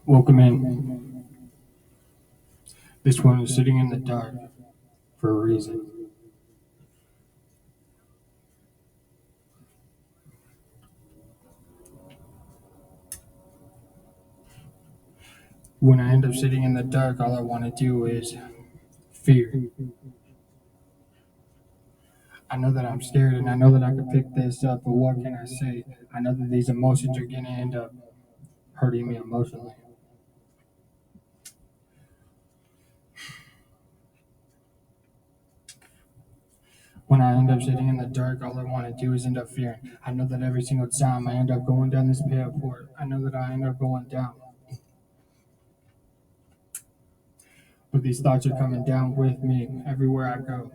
Welcome in. This one is sitting in the dark for a reason. When I end up sitting in the dark, all I want to do is fear. I know that I'm scared and I know that I can pick this up, but what can I say? I know that these emotions are going to end up hurting me emotionally. When I end up sitting in the dark, all I want to do is end up fearing. I know that every single time I end up going down this pathway, I know that I end up going down. But these thoughts are coming down with me everywhere I go.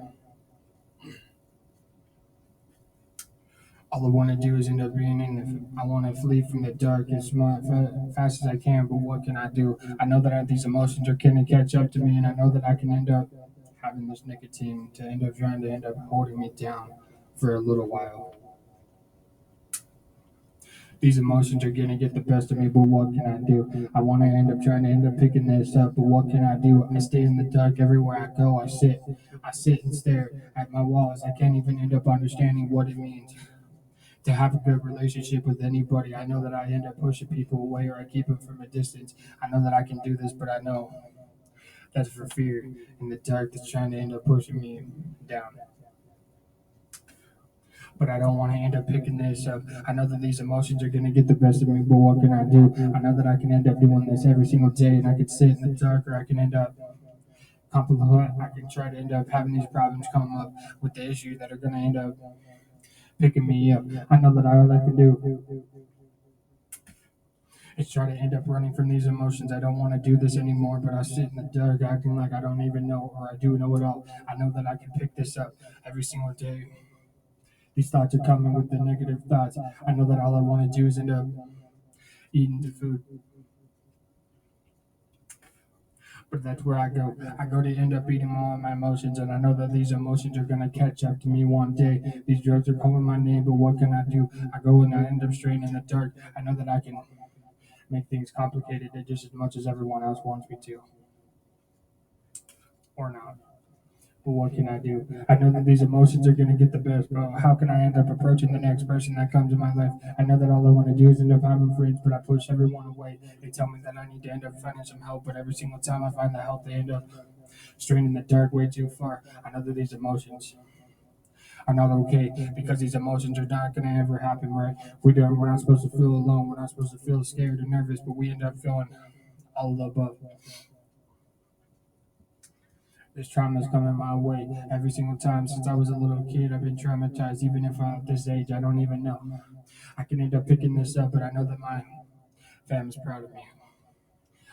All I want to do is end up being in the. I want to flee from the dark as fast as I can. But what can I do? I know that these emotions are going to catch up to me, and I know that I can end up having this nicotine to end up trying to end up holding me down for a little while. These emotions are going to get the best of me, but what can I do? I want to end up trying to end up picking this up, but what can I do? I stay in the dark everywhere I go. I sit and stare at my walls. I can't even end up understanding what it means to have a good relationship with anybody. I know that I end up pushing people away or I keep them from a distance. I know that I can do this, but I know that's for fear in the dark that's trying to end up pushing me down. But I don't want to end up picking this up. I know that these emotions are going to get the best of me, but what can I do? I know that I can end up doing this every single day and I could sit in the dark or I can end up I can try to end up having these problems come up with the issue that are going to end up picking me up. I know that all I can do is try to end up running from these emotions. I don't want to do this anymore, but I sit in the dark acting like I don't even know or I do know it all. I know that I can pick this up every single day. These thoughts are coming with the negative thoughts. I know that all I want to do is end up eating the food. But that's where I go. I go to end up eating all of my emotions, and I know that these emotions are going to catch up to me one day. These drugs are calling my name, but what can I do? I go and I end up straight in the dark. I know that I can make things complicated just as much as everyone else wants me to, or not. But what can I do? I know that these emotions are going to get the best, but how can I end up approaching the next person that comes in my life? I know that all I want to do is end up having friends, but I push everyone away. They tell me that I need to end up finding some help, but every single time I find the help, they end up straying in the dark way too far. I know that these emotions are not okay because these emotions are not going to ever happen, right? We're not supposed to feel alone. We're not supposed to feel scared or nervous, but we end up feeling all of the above. This trauma is coming my way every single time since I was a little kid. I've been traumatized, even if I'm at this age, I don't even know. I can end up picking this up, but I know that my family's proud of me.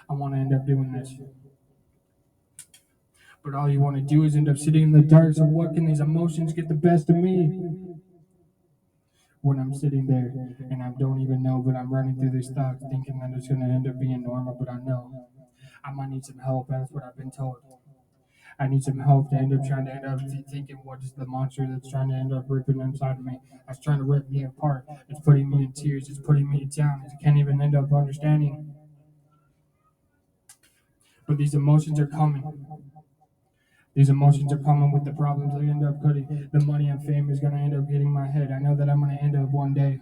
I want to end up doing this. But all you want to do is end up sitting in the dark, so what can these emotions get the best of me? When I'm sitting there and I don't even know, but I'm running through these thoughts thinking that it's going to end up being normal, but I know I might need some help. That's what I've been told. I need some help to end up trying to end up thinking what is the monster that's trying to end up ripping inside of me. That's trying to rip me apart. It's putting me in tears. It's putting me down. I can't even end up understanding. But these emotions are coming. These emotions are coming with the problems they end up putting. The money and fame is going to end up getting my head. I know that I'm going to end up one day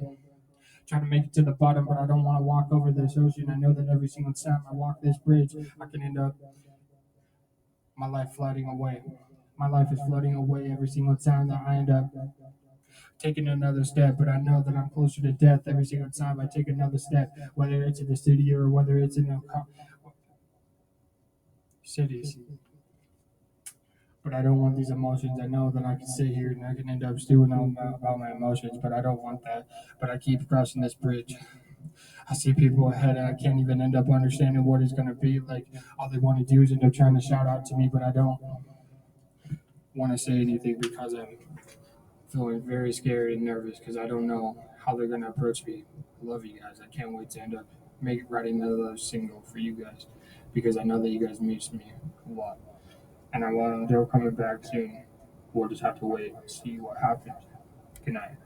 trying to make it to the bottom, but I don't want to walk over this ocean. I know that every single time I walk this bridge, I can end up my life floating away. My life is floating away every single time that I end up taking another step, but I know that I'm closer to death every single time I take another step, whether it's in the city or whether it's in the cities. But I don't want these emotions. I know that I can sit here and I can end up stewing on about my emotions, but I don't want that. But I keep crossing this bridge. I see people ahead and I can't even end up understanding what it's going to be like. All they want to do is end up trying to shout out to me, but I don't want to say anything because I'm feeling very scared and nervous because I don't know how they're going to approach me. I love you guys. I can't wait to end up writing another single for you guys because I know that you guys miss me a lot. And I want they're coming back soon. We'll just have to wait and see what happens. Good night.